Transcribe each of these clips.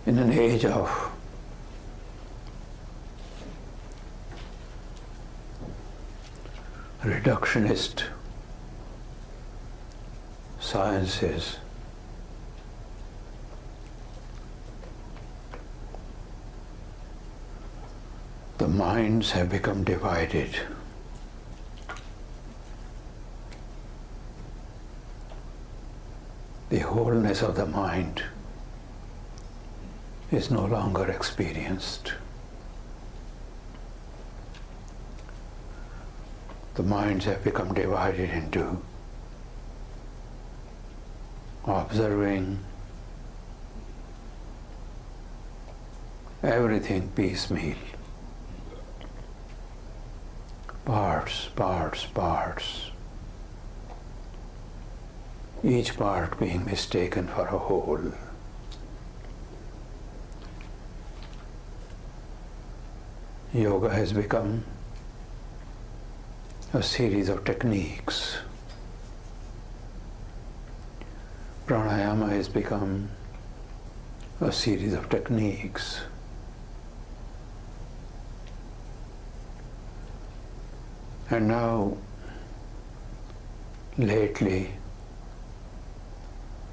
in an age of reductionist sciences, the minds have become divided. The wholeness of the mind is no longer experienced. The minds have become divided into observing everything piecemeal, parts, each part being mistaken for a whole. Yoga has become a series of techniques. Pranayama has become a series of techniques. And now, lately,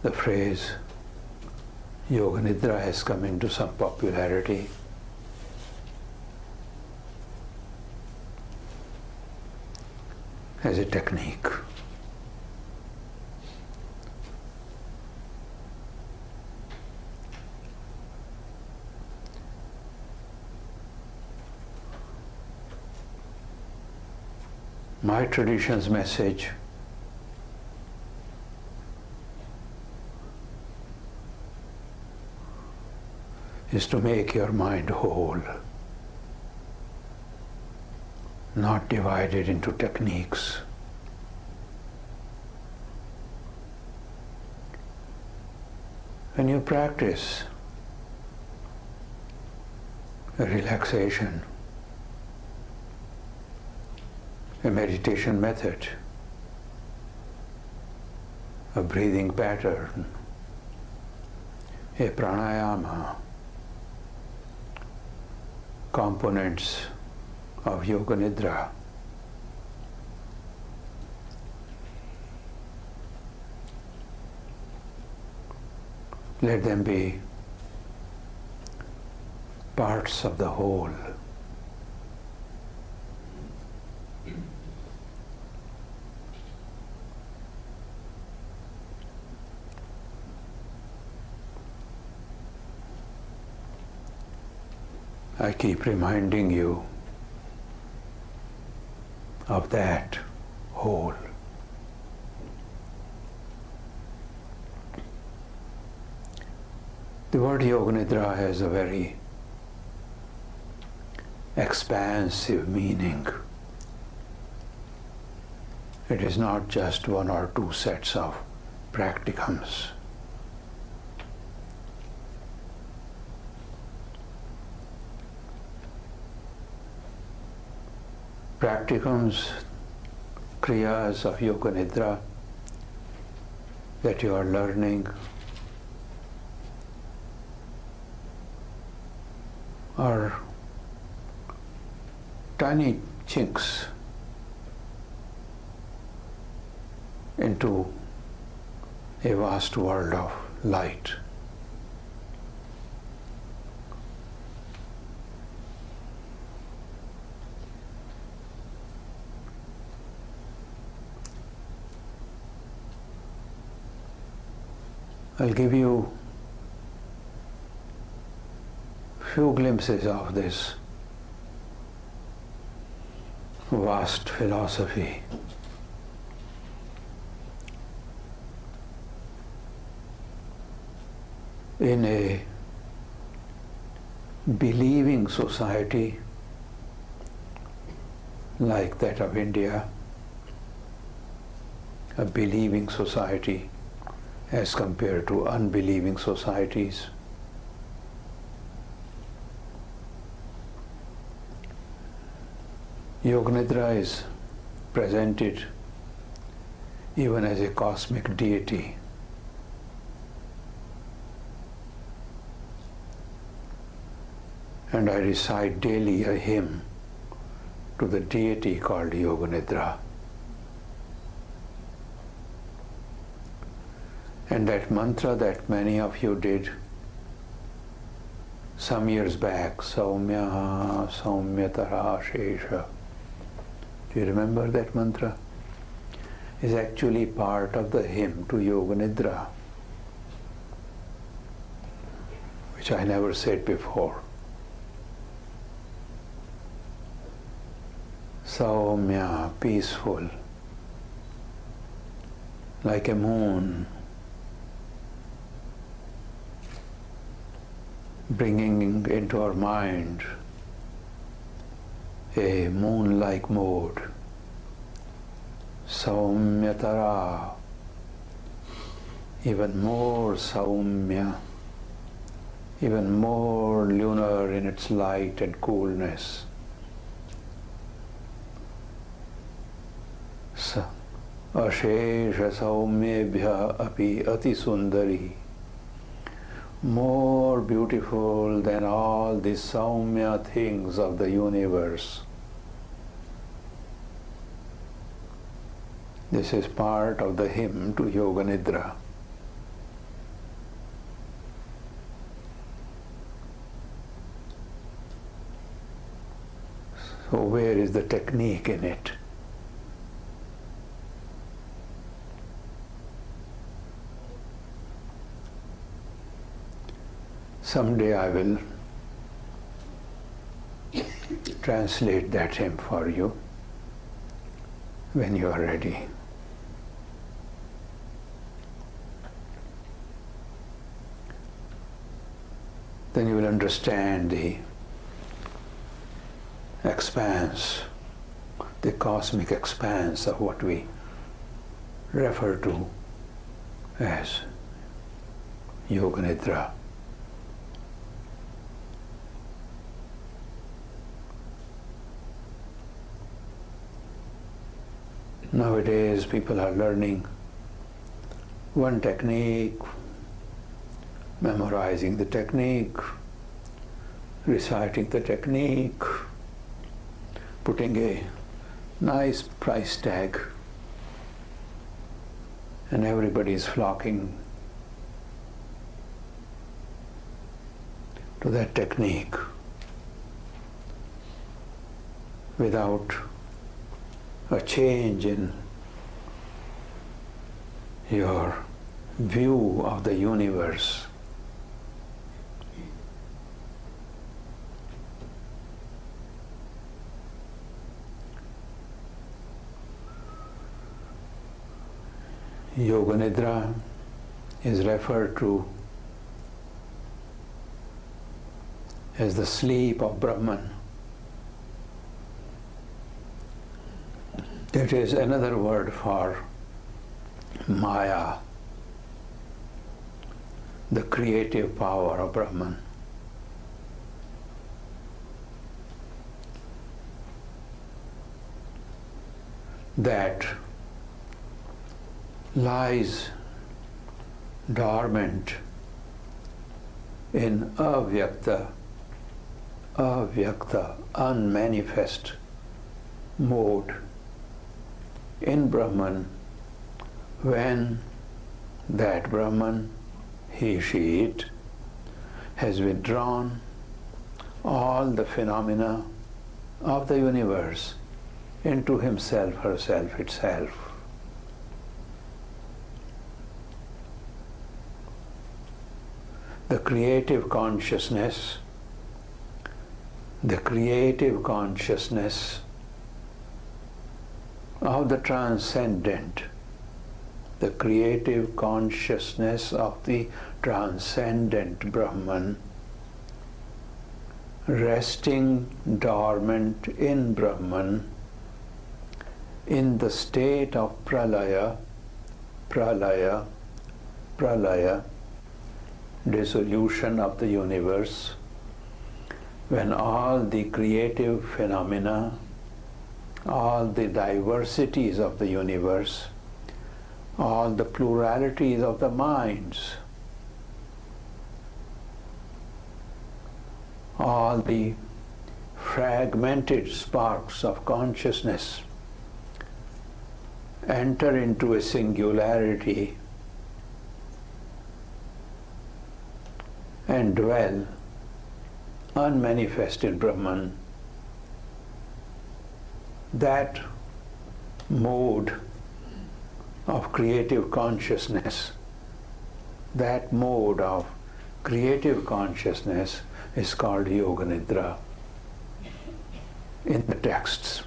the phrase Yoga Nidra has come into some popularity. As a technique. My tradition's message is to make your mind whole, not divided into techniques. When you practice a relaxation, a meditation method, a breathing pattern, a pranayama, components of Yoga Nidra, let them be parts of the whole. I keep reminding you of that whole. The word Yoga Nidra has a very expansive meaning. It is not just one or two sets of practicums. Practicums, kriyas of Yoga Nidra that you are learning are tiny chinks into a vast world of light. I'll give you few glimpses of this vast philosophy. In a believing society like that of India, a believing society as compared to unbelieving societies, Yoga Nidra is presented even as a cosmic deity. and I recite daily a hymn to the deity called Yoga Nidra. And that mantra that many of you did some years back, Saumya Saumyatara Shesha. Do you remember that mantra? Is actually part of the hymn to Yoga Nidra, which I never said before. Saumya, peaceful, like a moon, bringing into our mind a moon-like mode. Saumyatara, even more saumya, even more lunar in its light and coolness. Ashesha saumyebhya api ati sundari, more beautiful than all the saumya things of the universe. This is part of the hymn to Yoga Nidra. So where is the technique in it? Someday I will translate that hymn for you when you are ready. Then you will understand the expanse, the cosmic expanse of what we refer to as Yoga Nidra. Nowadays people are learning one technique, memorizing the technique, reciting the technique, putting a nice price tag, and everybody is flocking to that technique without a change in your view of the universe. Yoga Nidra is referred to as the sleep of Brahman. That is another word for Maya, the creative power of Brahman. That lies dormant in avyakta, unmanifest mode in Brahman, when that Brahman, he, she, it, has withdrawn all the phenomena of the universe into himself, herself, itself. The creative consciousness of the transcendent, the creative consciousness of the transcendent Brahman, resting dormant in Brahman, in the state of pralaya, dissolution of the universe, when all the creative phenomena, all the diversities of the universe, all the pluralities of the minds, all the fragmented sparks of consciousness enter into a singularity and dwell unmanifested Brahman, that mode of creative consciousness, that mode of creative consciousness is called Yoga Nidra in the texts.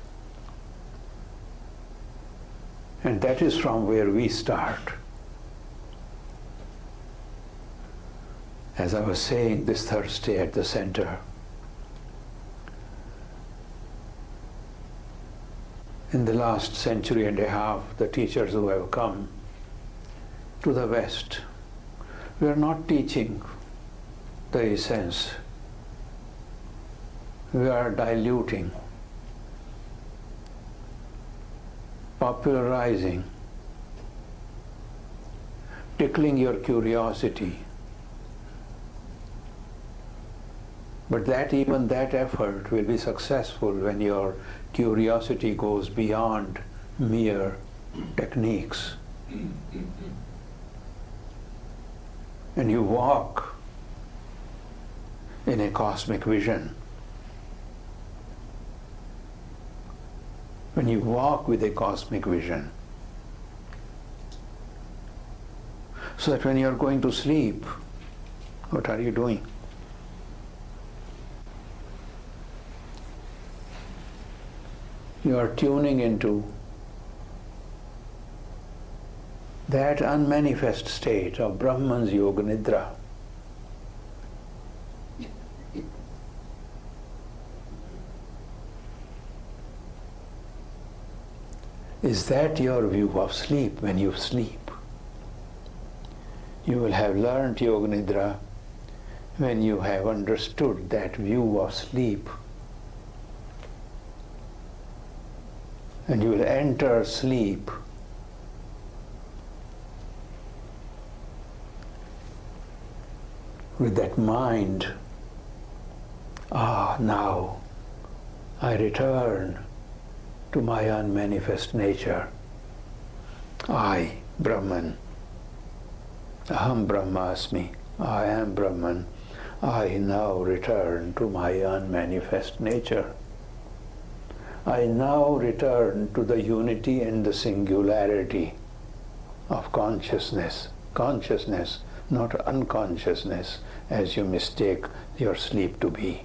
And that is from where we start. As I was saying this Thursday at the center, in the last century and a half, the teachers who have come to the West, we are not teaching the essence. We are diluting, popularizing, tickling your curiosity. But even that effort will be successful when your curiosity goes beyond mere techniques. And you walk in a cosmic vision. When you walk with a cosmic vision, so that when you are going to sleep, what are you doing? You are tuning into that unmanifest state of Brahman's Yoga Nidra. Is that your view of sleep when you sleep? You will have learned Yoga Nidra when you have understood that view of sleep. And you will enter sleep with that mind. Now I return to my unmanifest nature. I, Brahman. Aham Brahmasmi. I am Brahman. I now return to my unmanifest nature. I now return to the unity and the singularity of consciousness. Consciousness, not unconsciousness, as you mistake your sleep to be.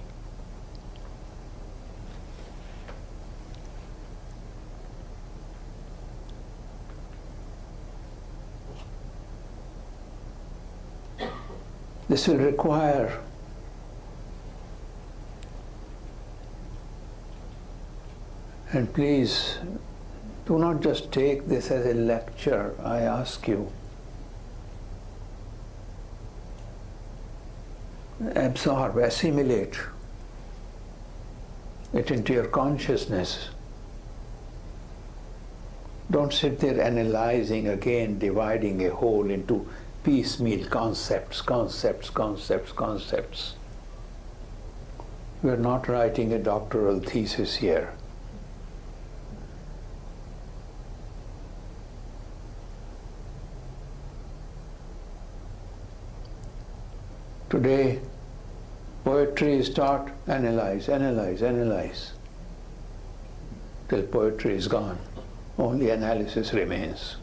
This will require and please do not just take this as a lecture, I ask you. Absorb, assimilate it into your consciousness. Don't sit there analyzing again, dividing a whole into piecemeal concepts. We're not writing a doctoral thesis here. Today, poetry is taught, analyze, till poetry is gone. Only analysis remains.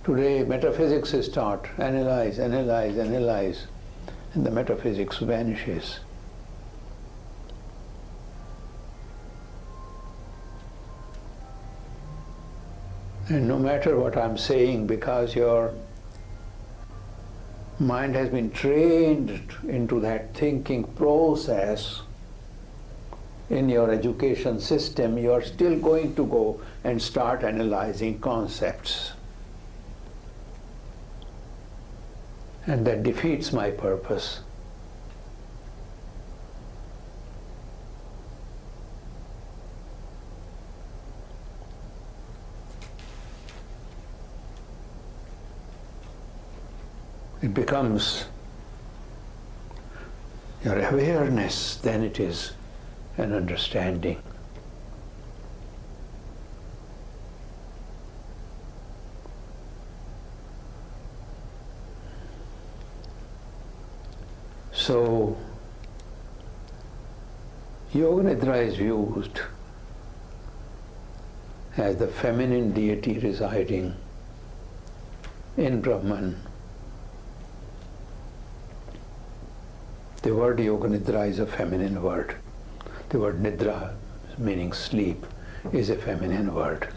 Today, metaphysics is taught, analyze, and the metaphysics vanishes. And no matter what I'm saying, because your mind has been trained into that thinking process in your education system, you are still going to go and start analyzing concepts. And that defeats my purpose. It becomes your awareness, then it is an understanding. So, Yoga Nidra is used as the feminine deity residing in Brahman. The word Yoga Nidra is a feminine word. The word Nidra, meaning sleep, is a feminine word.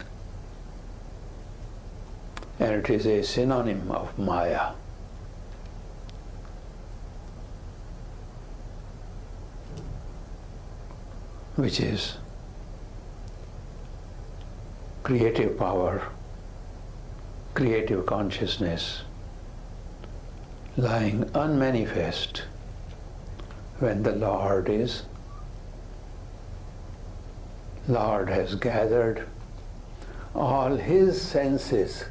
And it is a synonym of Maya. Which is creative power, creative consciousness, lying unmanifest when the Lord has gathered all his senses,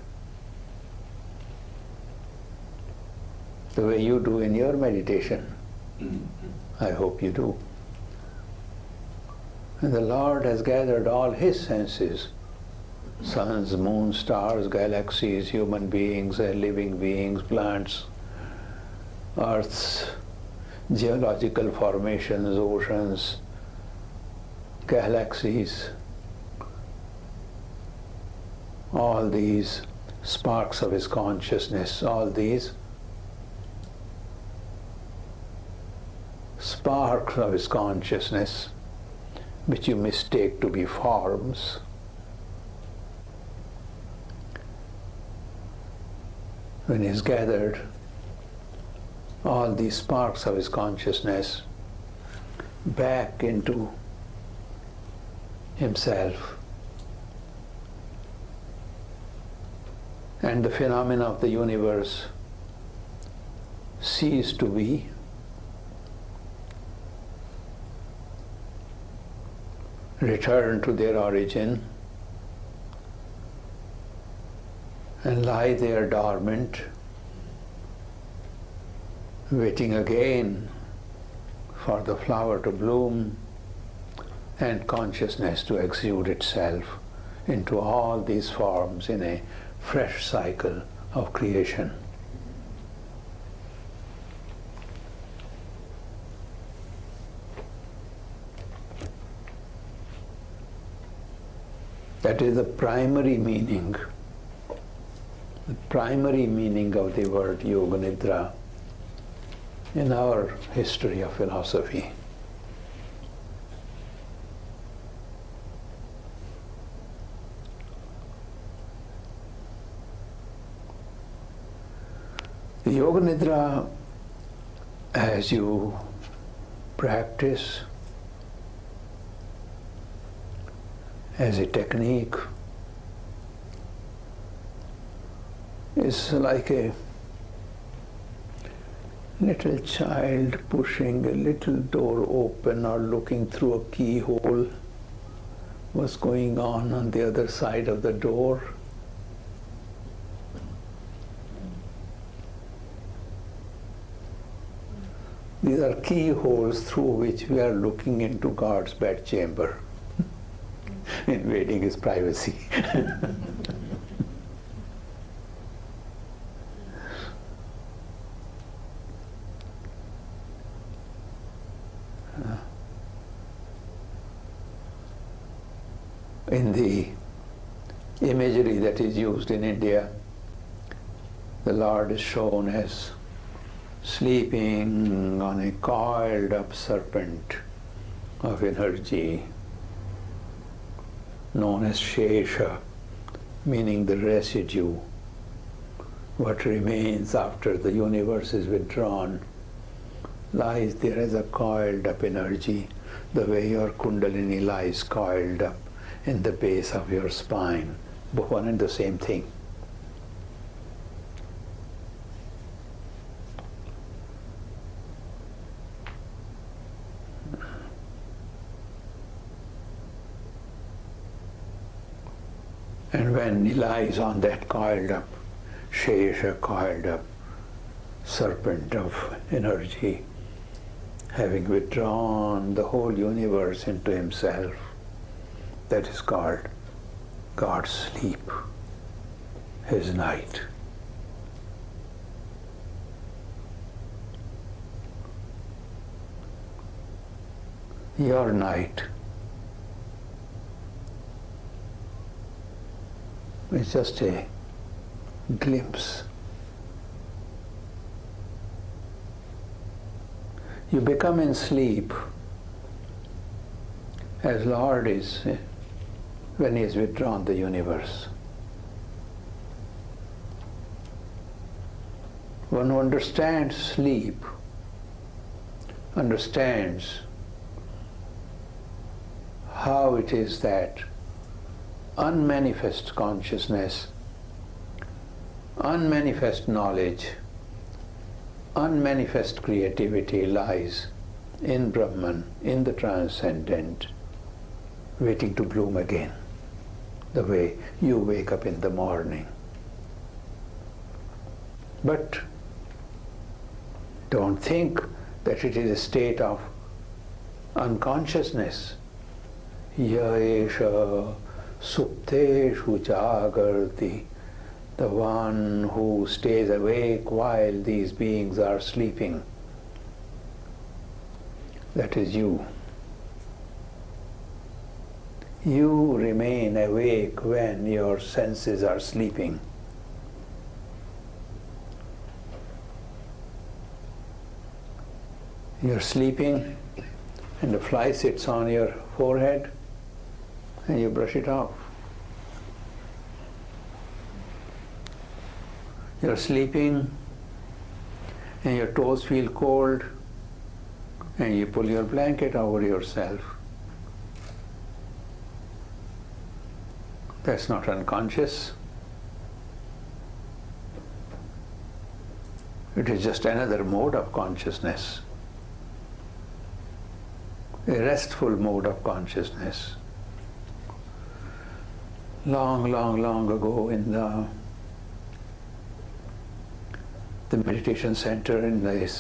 the way you do in your meditation. I hope you do. And the Lord has gathered all his senses, suns, moons, stars, galaxies, human beings, living beings, plants, earths, geological formations, oceans, galaxies, all these sparks of his consciousness, all these sparks of his consciousness, which you mistake to be forms, when he has gathered all these sparks of his consciousness back into himself, and the phenomena of the universe cease to be, return to their origin, and lie there dormant, waiting again for the flower to bloom and consciousness to exude itself into all these forms in a fresh cycle of creation. That is the primary meaning of the word Yoga Nidra in our history of philosophy. The Yoga Nidra, as you practice as a technique, is like a little child pushing a little door open or looking through a keyhole. What's going on the other side of the door? These are keyholes through which we are looking into God's bedchamber, invading his privacy. In the imagery that is used in India, the Lord is shown as sleeping on a coiled up serpent of energy known as Shesha, meaning the residue, what remains after the universe is withdrawn, lies there as a coiled up energy, the way your Kundalini lies coiled up in the base of your spine, but one and the same thing. And when he lies on that coiled up, Shesha, coiled up serpent of energy, having withdrawn the whole universe into himself. That is called God's sleep, his night. Your night is just a glimpse. You become in sleep as Lord is when he has withdrawn the universe. One who understands sleep understands how it is that unmanifest consciousness, unmanifest knowledge, unmanifest creativity lies in Brahman, in the transcendent, waiting to bloom again, the way you wake up in the morning. But don't think that it is a state of unconsciousness. Yaesha supteshu jagarti, the one who stays awake while these beings are sleeping. That is you. You remain awake when your senses are sleeping. You're sleeping and a fly sits on your forehead and you brush it off. You're sleeping and your toes feel cold and you pull your blanket over yourself. That's not unconscious. It is just another mode of consciousness, a restful mode of consciousness. Long, long, long ago in the meditation center in the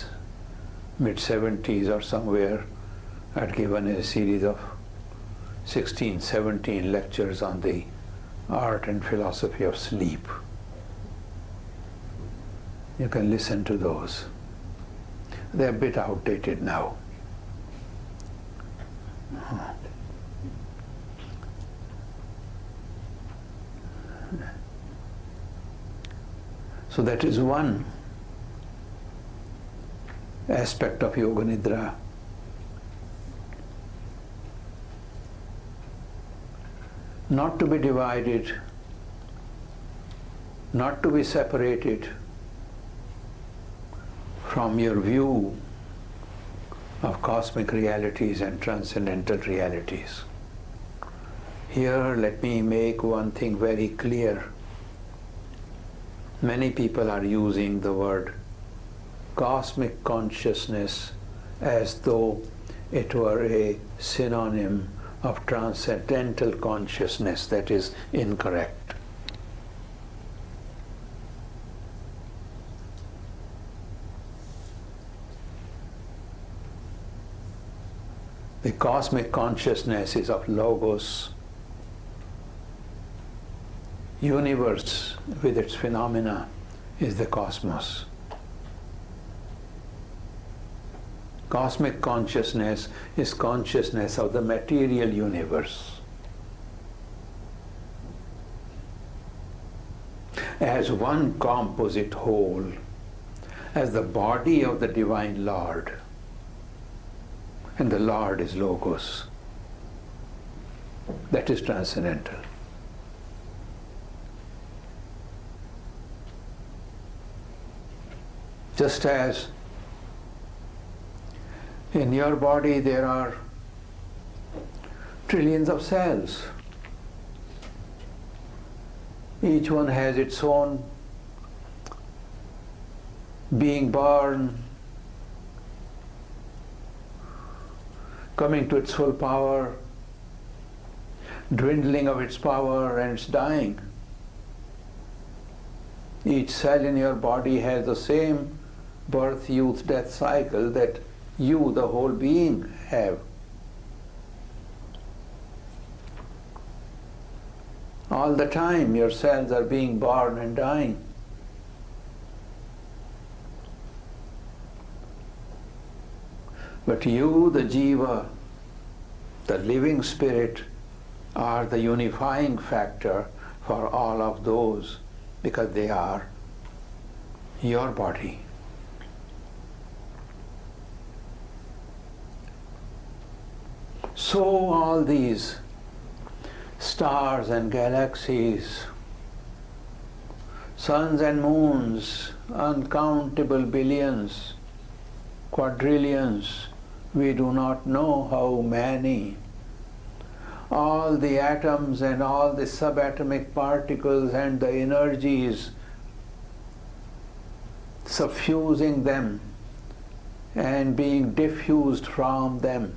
mid-70s or somewhere, I'd given a series of 16, 17 lectures on the art and philosophy of sleep. You can listen to those. They're a bit outdated now. So that is one aspect of Yoga Nidra. Not to be divided, not to be separated from your view of cosmic realities and transcendental realities. Here, let me make one thing very clear. Many people are using the word cosmic consciousness as though it were a synonym of transcendental consciousness. That is incorrect. The cosmic consciousness is of Logos. Universe with its phenomena is the cosmos. Cosmic consciousness is consciousness of the material universe as one composite whole, as the body of the Divine Lord, and the Lord is Logos. That is transcendental. Just as in your body there are trillions of cells. Each one has its own being born, coming to its full power, dwindling of its power, and its dying. Each cell in your body has the same birth, youth, death cycle that you, the whole being, have. All the time your cells are being born and dying. But you, the jiva, the living spirit, are the unifying factor for all of those, because they are your body. So all these stars and galaxies, suns and moons, uncountable billions, quadrillions, we do not know how many. All the atoms and all the subatomic particles and the energies suffusing them and being diffused from them.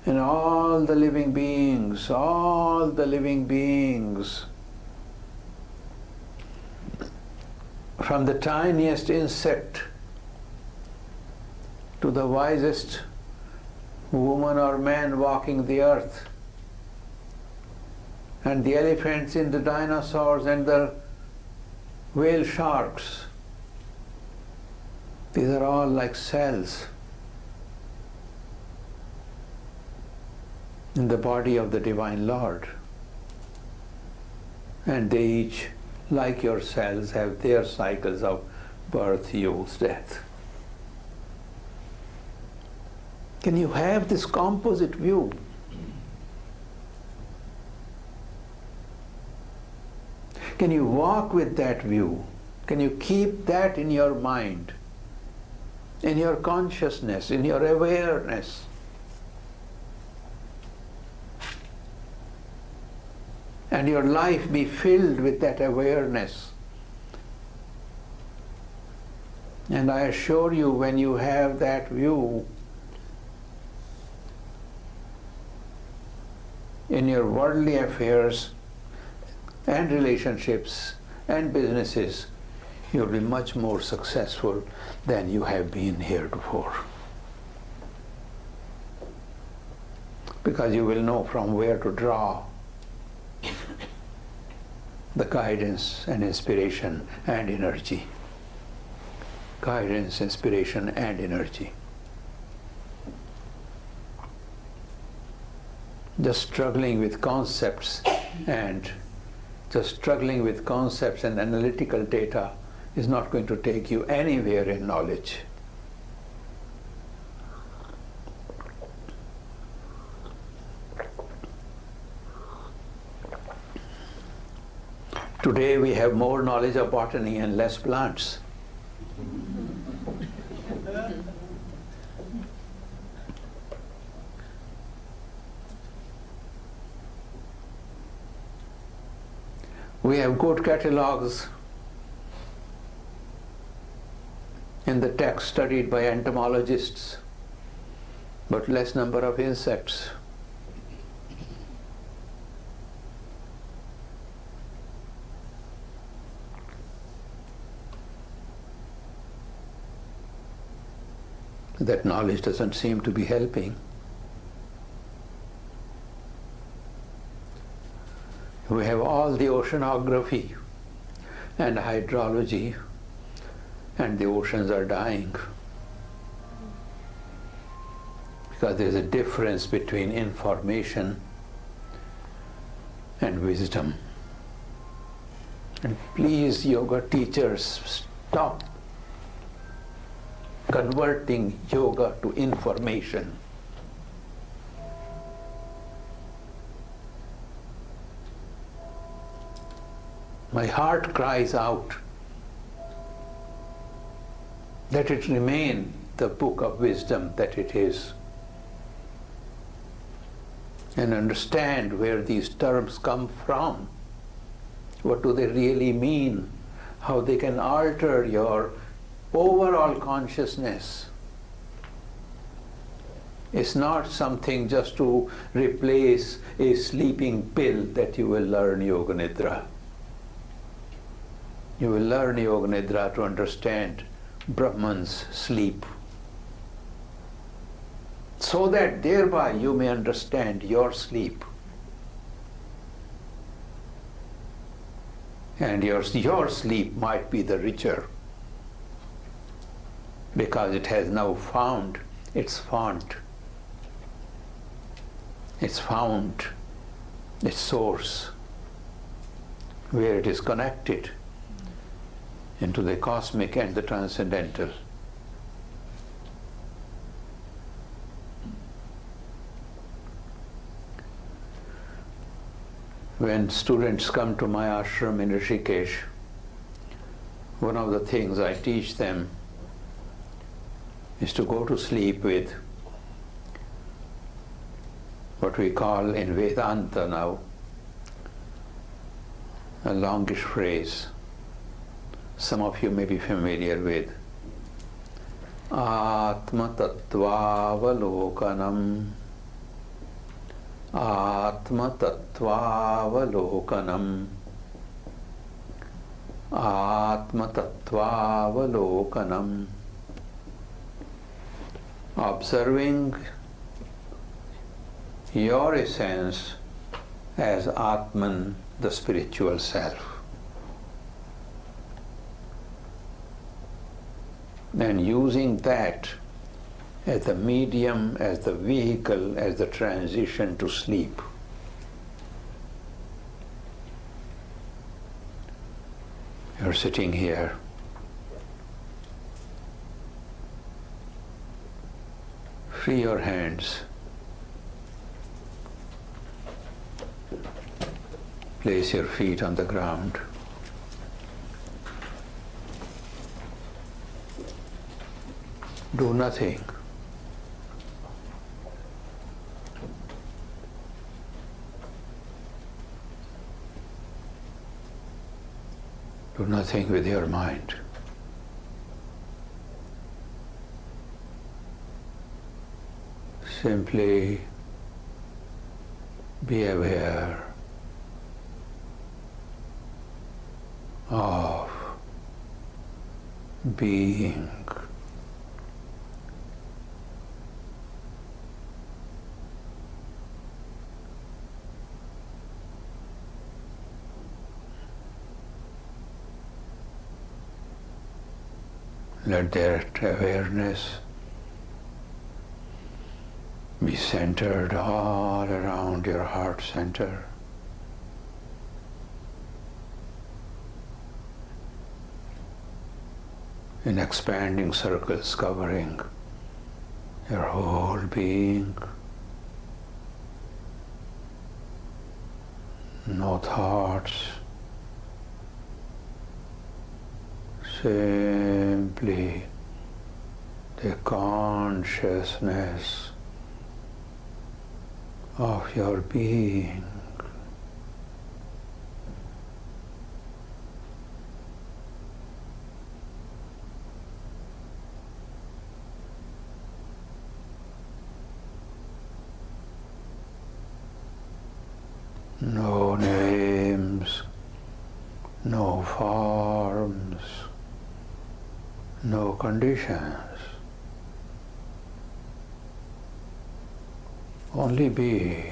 And all the living beings, from the tiniest insect to the wisest woman or man walking the earth, and the elephants and the dinosaurs and the whale sharks, these are all like cells in the body of the Divine Lord. And they each, like your cells, have their cycles of birth, youth, death. Can you have this composite view? Can you walk with that view? Can you keep that in your mind, in your consciousness, in your awareness? And your life be filled with that awareness. And I assure you, when you have that view, in your worldly affairs and relationships and businesses, you'll be much more successful than you have been heretofore. Because you will know from where to draw the guidance and inspiration and energy. Guidance, inspiration and energy. Just struggling with concepts and analytical data is not going to take you anywhere in knowledge. Today we have more knowledge of botany and less plants. We have good catalogues in the text studied by entomologists, but less number of insects. That knowledge doesn't seem to be helping. We have all the oceanography and hydrology, and the oceans are dying. Because there is a difference between information and wisdom. And please, yoga teachers, stop converting yoga to information. My heart cries out that it remain the book of wisdom that it is, and understand where these terms come from. What do they really mean? How they can alter your overall consciousness. It's not something just to replace a sleeping pill that you will learn Yoga Nidra. You will learn Yoga Nidra to understand Brahman's sleep so that thereby you may understand your sleep. And your sleep might be the richer because it has now found its font. It's found its source, where it is connected into the cosmic and the transcendental. When students come to my ashram in Rishikesh, one of the things I teach them is to go to sleep with what we call in Vedanta now a longish phrase. Some of you may be familiar with Atma Tattvavalokanam. Atma Tattvavalokanam. Atma Tattvavalokanam. Observing your essence as Atman, the spiritual self. And using that as the medium, as the vehicle, as the transition to sleep. You're sitting here. Free your hands. Place your feet on the ground. Do nothing. Do nothing with your mind. Simply be aware of being. Let that awareness be centered all around your heart center. In expanding circles covering your whole being. No thoughts. Simply the consciousness of your being. No names, no forms, no conditions. Only be.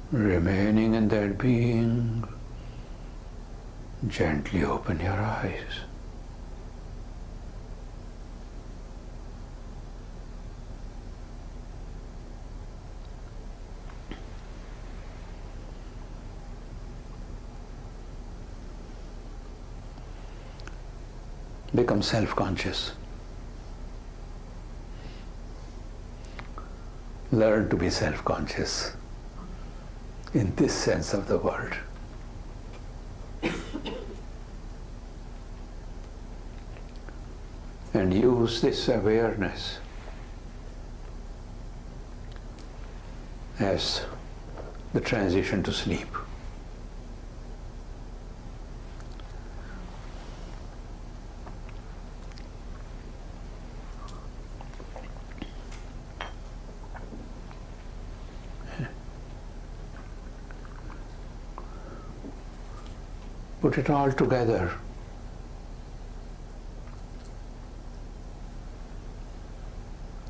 Remaining in that being, gently open your eyes. Become self-conscious. Learn to be self-conscious in this sense of the word. And use this awareness as the transition to sleep. Put it all together.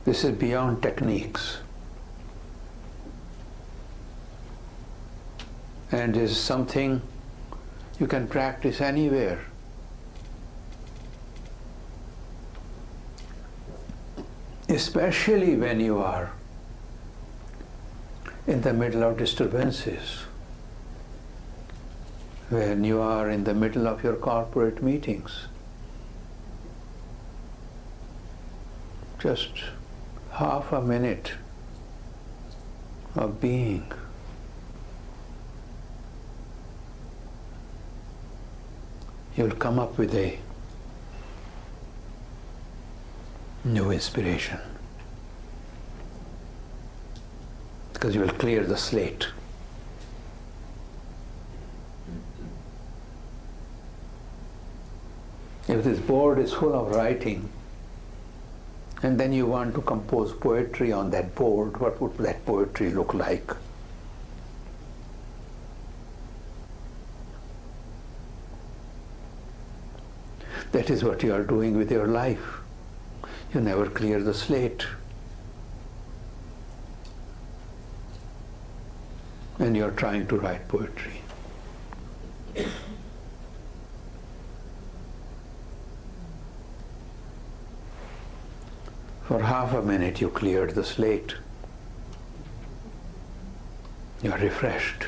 This is beyond techniques. And is something you can practice anywhere. Especially when you are in the middle of disturbances, when you are in the middle of your corporate meetings. Just half a minute of being. You'll come up with a new inspiration, because you will clear the slate. If this board is full of writing, and then you want to compose poetry on that board, what would that poetry look like? That is what you are doing with your life. You never clear the slate. And you are trying to write poetry. For half a minute you cleared the slate. You are refreshed.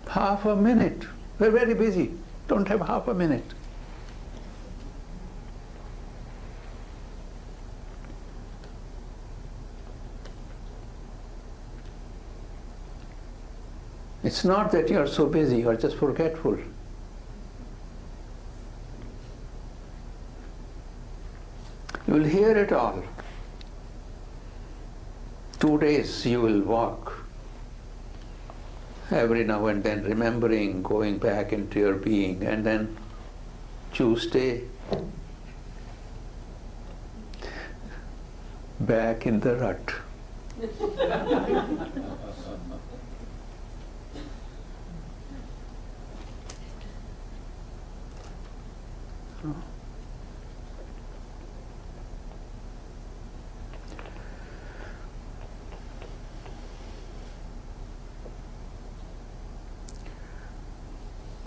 Half a minute. We're very busy. Don't have half a minute. It's not that you are so busy, you are just forgetful. You will hear it all. 2 days you will walk, every now and then remembering, going back into your being, and then Tuesday, back in the rut.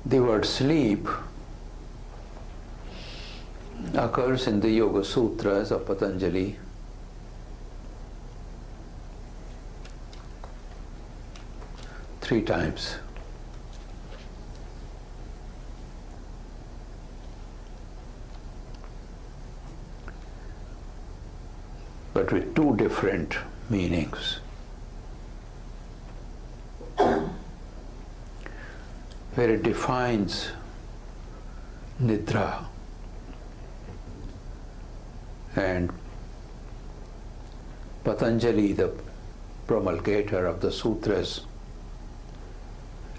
The word sleep occurs in the Yoga Sutras of Patanjali. Three times. But with two different meanings. Where it defines Nidra, and Patanjali, the promulgator of the sutras,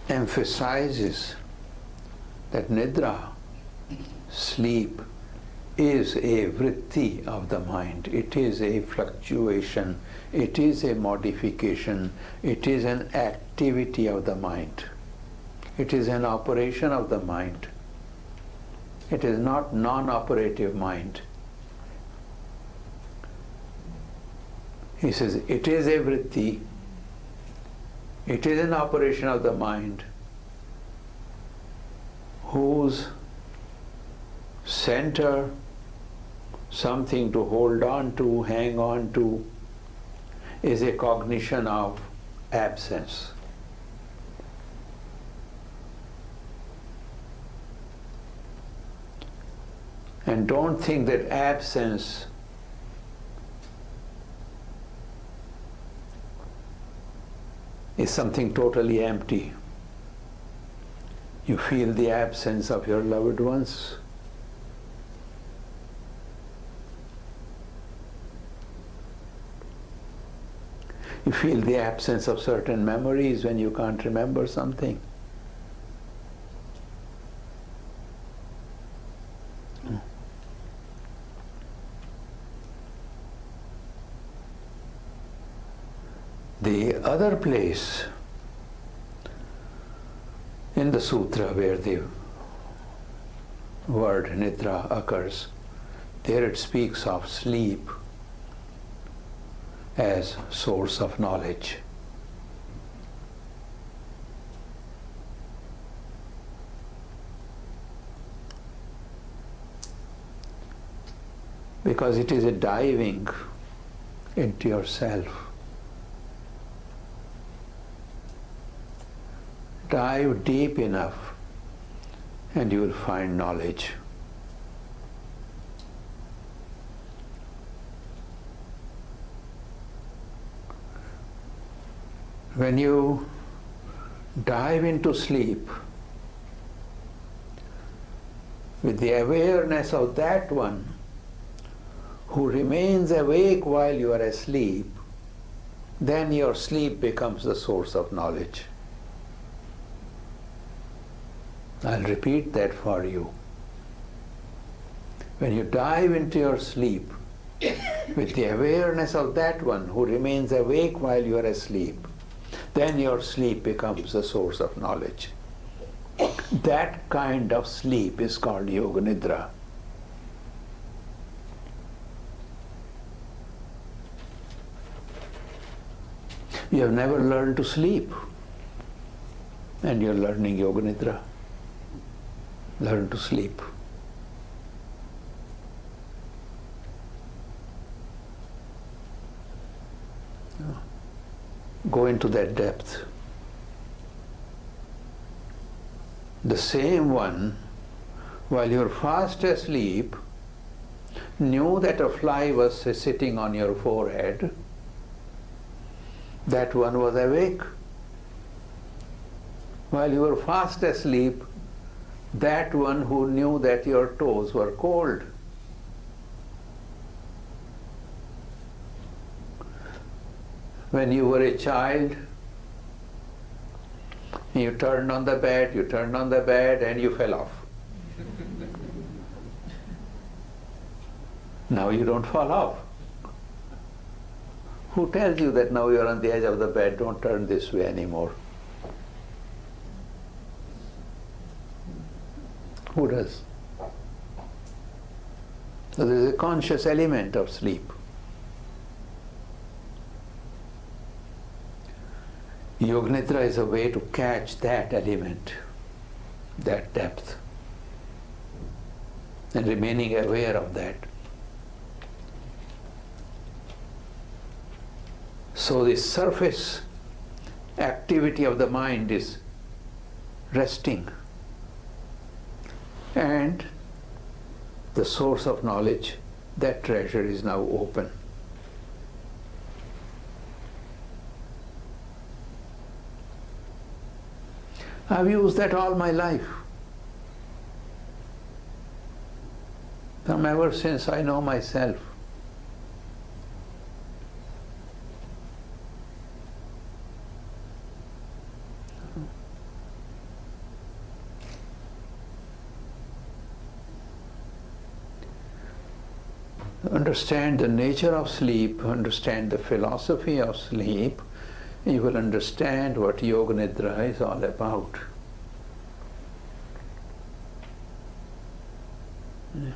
emphasizes that Nidra, sleep, is a vritti of the mind. It is a fluctuation, it is a modification, it is an activity of the mind. It is an operation of the mind. It is not non-operative mind. He says it is a vritti, it is an operation of the mind whose center, something to hold on to, hang on to, is a cognition of absence. And don't think that absence is something totally empty. You feel the absence of your loved ones. You feel the absence of certain memories when you can't remember something. The other place In the sutra where the word Nidra occurs, there it speaks of sleep as source of knowledge. Because it is a diving into yourself. Dive deep enough and you will find knowledge. When you dive into sleep with the awareness of that one who remains awake while you are asleep, then your sleep becomes the source of knowledge. I'll repeat that for you. When you dive into your sleep with the awareness of that one who remains awake while you are asleep, then your sleep becomes the source of knowledge. That kind of sleep is called Yoga Nidra. You have never learned to sleep, and you're learning Yoga Nidra. Learn to sleep. Go into that depth. The same one, while you're fast asleep, knew that a fly was sitting on your forehead. That one was awake. While you were fast asleep, that one who knew that your toes were cold. When you were a child, you turned on the bed, and you fell off. Now you don't fall off. Who tells you that now you're on the edge of the bed, don't turn this way anymore? Who does? So there is a conscious element of sleep. Yoga Nidra is a way to catch that element, that depth, and remaining aware of that. So the surface activity of the mind is resting, and the source of knowledge, that treasure is now open. I've used that all my life. From ever since I know myself. Understand the nature of sleep, understand the philosophy of sleep, you will understand what Yoga Nidra is all about. Yeah.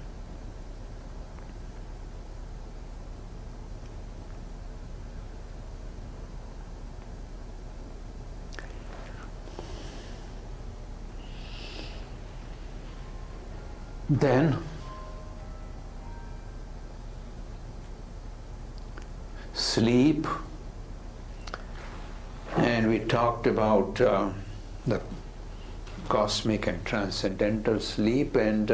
Then sleep, and we talked about the cosmic and transcendental sleep, and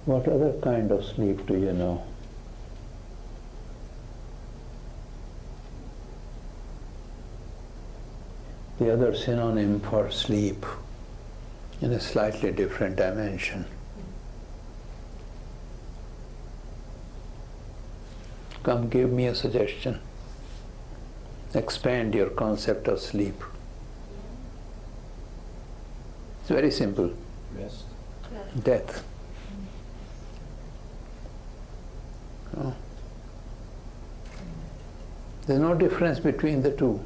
what other kind of sleep do you know? The other synonym for sleep in a slightly different dimension. Come, give me a suggestion. Expand your concept of sleep. It's very simple. Rest. Death. Oh. There's no difference between the two.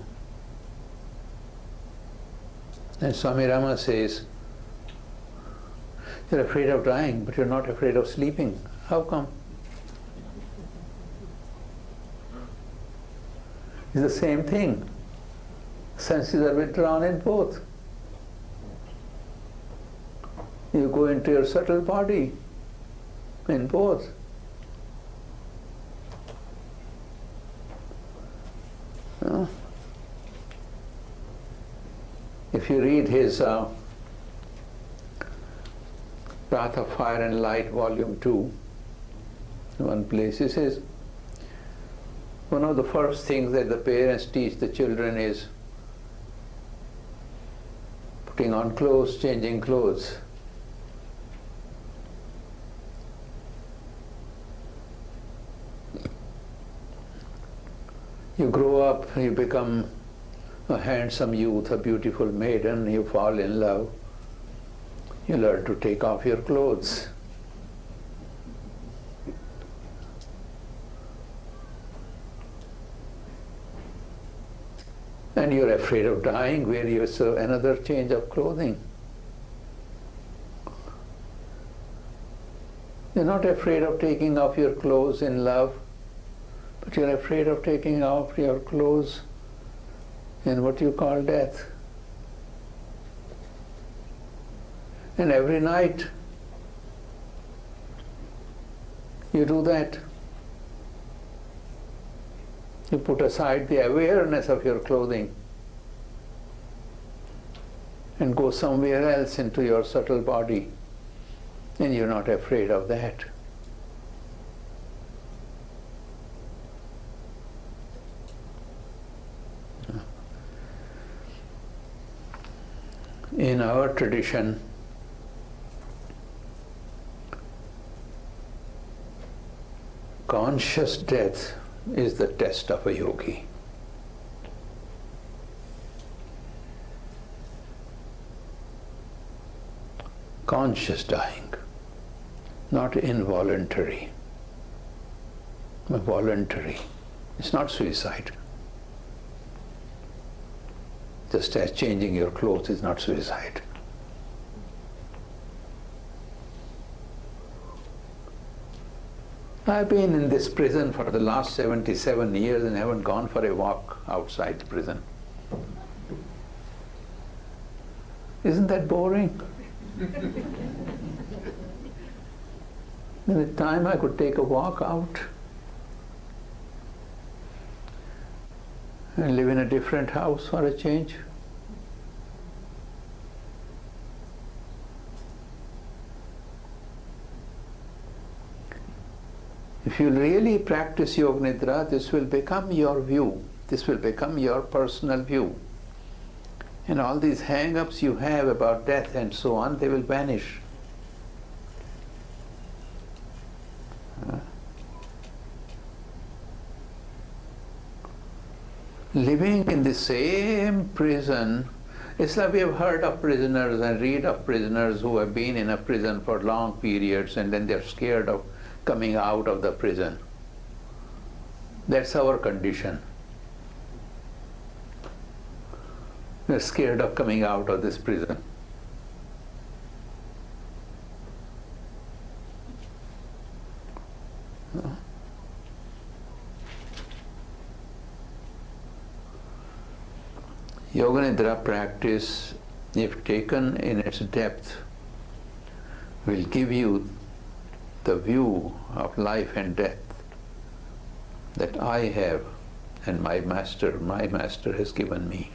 And Swami Rama says, you're afraid of dying, but you're not afraid of sleeping. How come? It's the same thing. Senses are withdrawn in both. You go into your subtle body in both. If you read his Path of Fire and Light, Volume 2, one place he says, one of the first things that the parents teach the children is putting on clothes, changing clothes. You grow up, you become a handsome youth, a beautiful maiden, you fall in love. You learn to take off your clothes. And you're afraid of dying, where you serve another change of clothing. You're not afraid of taking off your clothes in love, but you're afraid of taking off your clothes in what you call death. And every night you do that. You put aside the awareness of your clothing and go somewhere else into your subtle body, and you're not afraid of that. In our tradition, conscious death is the test of a yogi. Conscious dying, not involuntary. Voluntary. It's not suicide. Just as changing your clothes is not suicide. I've been in this prison for the last 77 years and haven't gone for a walk outside the prison. Isn't that boring? In the time I could take a walk out and live in a different house for a change. If you really practice Yoga Nidra, this will become your view. This will become your personal view. And all these hang-ups you have about death and so on, they will vanish. Living in the same prison, it's like we have heard of prisoners and read of prisoners who have been in a prison for long periods and then they're scared of coming out of the prison. That's our condition. We're scared of coming out of this prison. Yoga Nidra practice, if taken in its depth, will give you the view of life and death that I have and my master has given me.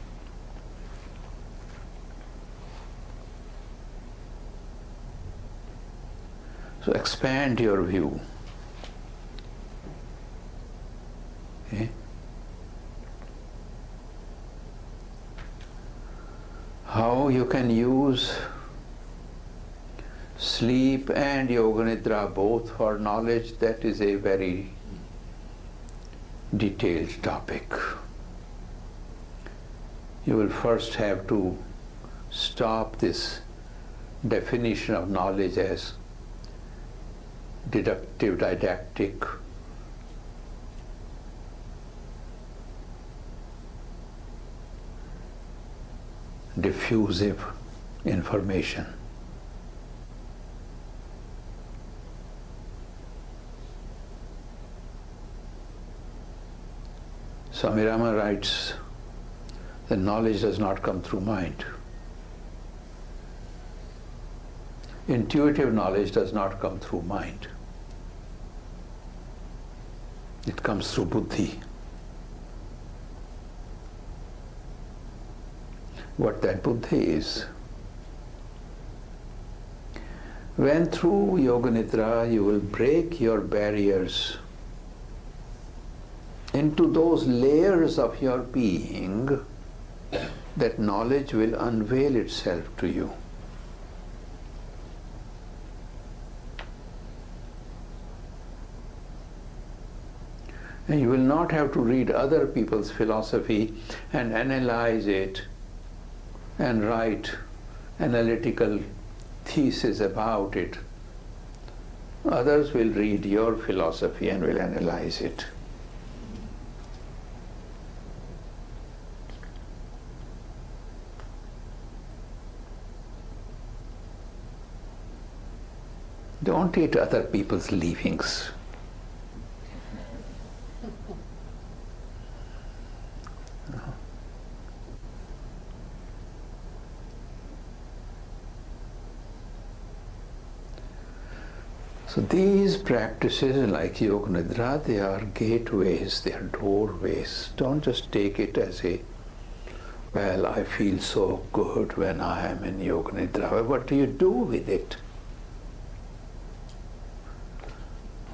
So expand your view. Okay? How you can use sleep and Yoga Nidra both for knowledge, that is a very detailed topic. You will first have to stop this definition of knowledge as deductive, didactic. diffusive information. Swami Rama writes that knowledge does not come through mind. Intuitive knowledge does not come through mind. It comes through buddhi. What that buddhi is. When through Yoga Nidra you will break your barriers into those layers of your being, that knowledge will unveil itself to you. And you will not have to read other people's philosophy and analyze it and write analytical thesis about it. Others will read your philosophy and will analyze it. Don't eat other people's leavings. So these practices like Yoga Nidra, they are gateways, they are doorways. Don't just take it as a, well, I feel so good when I am in Yoga Nidra. What do you do with it?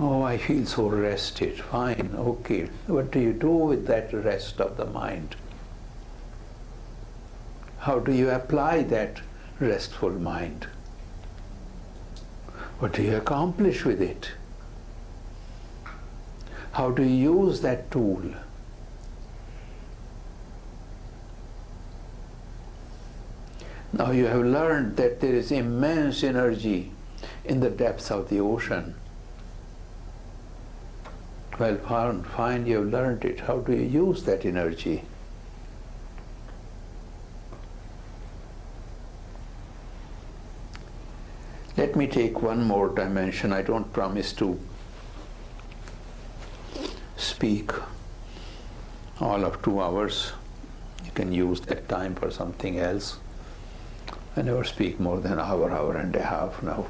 Oh, I feel so rested. Fine, okay. What do you do with that rest of the mind? How do you apply that restful mind? What do you accomplish with it? How do you use that tool? Now you have learned that there is immense energy in the depths of the ocean. Well, fine, you have learned it. How do you use that energy? Let me take one more dimension. I don't promise to speak all of 2 hours. You can use that time for something else. I never speak more than an hour, hour and a half now.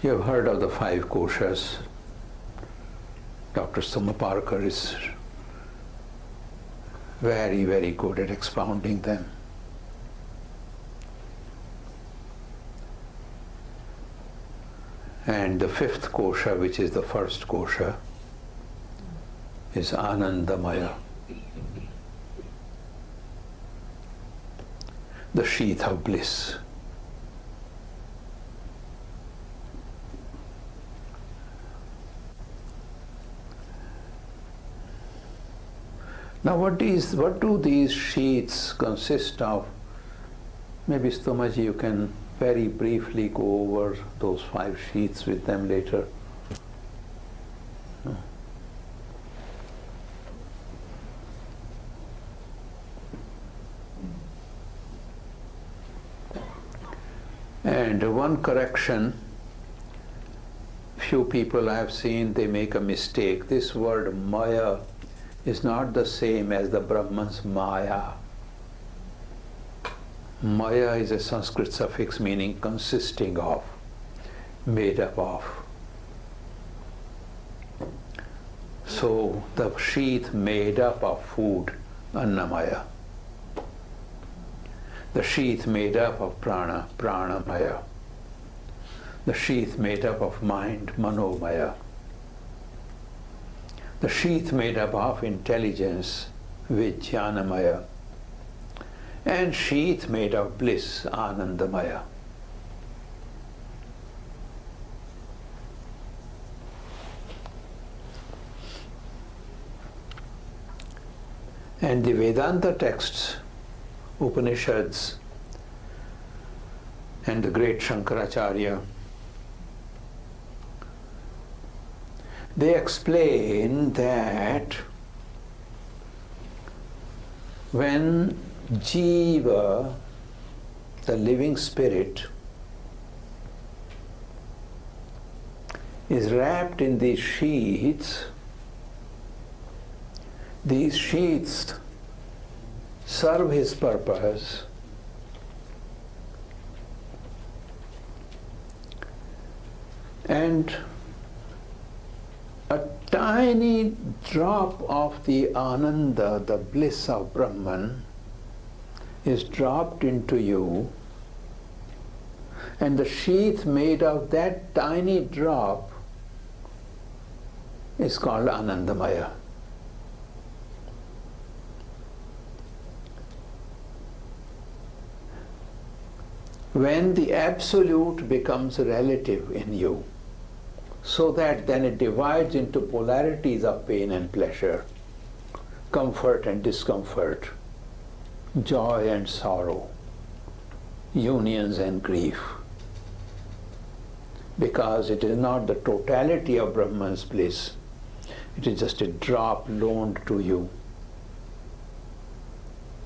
You have heard of the 5 koshas. Dr. Suma Parker is very, very good at expounding them. And the 5th kosha, which is the first kosha, is Anandamaya, the sheath of bliss. Now what do these sheaths consist of? Maybe Stomaji, you can very briefly go over those 5 sheaths with them later. And one correction, few people I have seen, they make a mistake. This word Maya is not the same as the Brahman's Maya. Maya is a Sanskrit suffix meaning consisting of, made up of. So the sheath made up of food, Annamaya. The sheath made up of prana, Pranamaya. The sheath made up of mind, Manomaya. The sheath made up of intelligence, Vijnanamaya. And sheath made of bliss, Anandamaya. And the Vedanta texts, Upanishads, and the great Shankaracharya, They explain that when Jiva, the living spirit, is wrapped in these sheaths serve his purpose and a tiny drop of the Ananda, the bliss of Brahman, is dropped into you, and the sheath made of that tiny drop is called Anandamaya. When the absolute becomes relative in you, so that then it divides into polarities of pain and pleasure, comfort and discomfort, joy and sorrow, unions and grief. Because it is not the totality of Brahman's bliss, it is just a drop loaned to you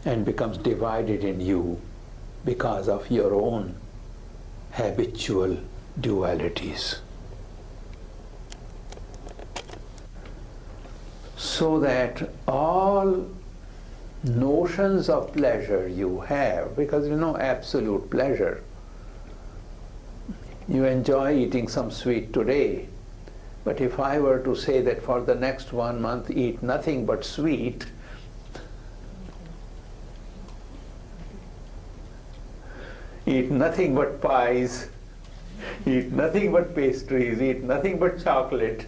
and becomes divided in you because of your own habitual dualities. So that all notions of pleasure you have, because you know absolute pleasure, you enjoy eating some sweet today, but if I were to say that for the next 1 month eat nothing but sweet, eat nothing but pies, eat nothing but pastries, eat nothing but chocolate,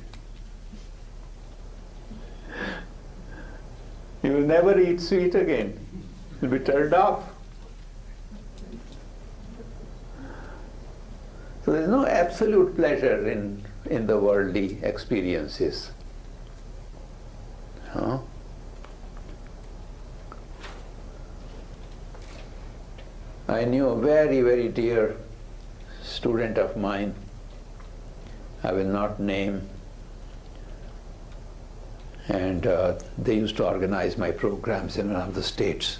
you will never eat sweet again. You'll be turned off. So there is no absolute pleasure in the worldly experiences. Huh? I knew a very, very dear student of mine, I will not name, and they used to organize my programs in one of the states.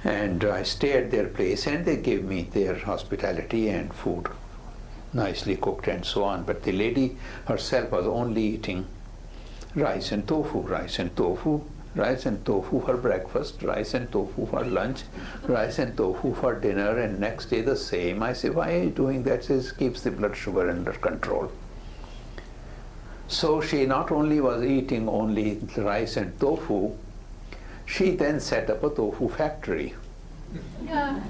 And I stayed at their place and they gave me their hospitality and food, nicely cooked and so on. But the lady herself was only eating rice and tofu, rice and tofu, rice and tofu for breakfast, rice and tofu for lunch, rice and tofu for dinner, and next day the same. I say, why are you doing that? She says, keeps the blood sugar under control. So she not only was eating only rice and tofu, she then set up a tofu factory. Yeah.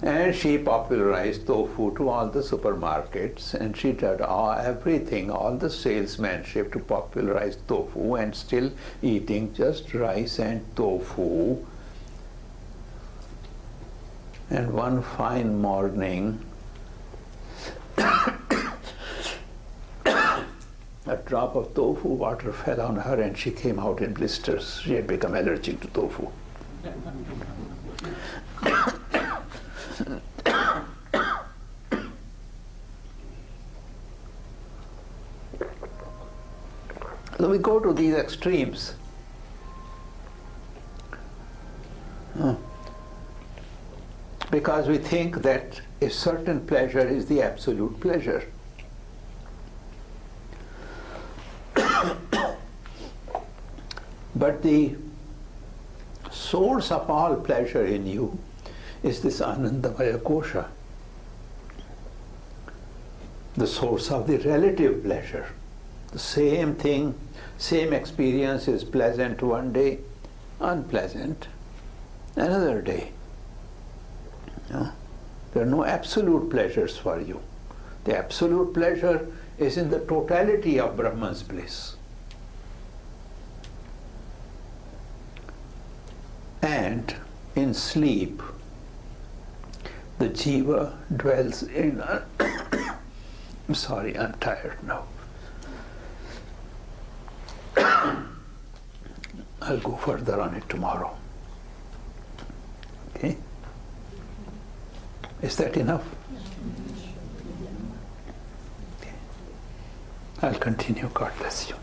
And she popularized tofu to all the supermarkets, and she did everything, all the salesmanship to popularize tofu, and still eating just rice and tofu. And one fine morning, a drop of tofu water fell on her and she came out in blisters. She had become allergic to tofu. So we go to these extremes. Because we think that a certain pleasure is the absolute pleasure. But the source of all pleasure in you is this Anandamaya Kosha, the source of the relative pleasure. The same thing, same experience is pleasant one day, unpleasant another day. There are no absolute pleasures for you. The absolute pleasure is in the totality of Brahman's bliss. And in sleep, the jiva dwells in. I'm sorry, I'm tired now. I'll go further on it tomorrow. Okay? Is that enough? I'll continue. God bless you.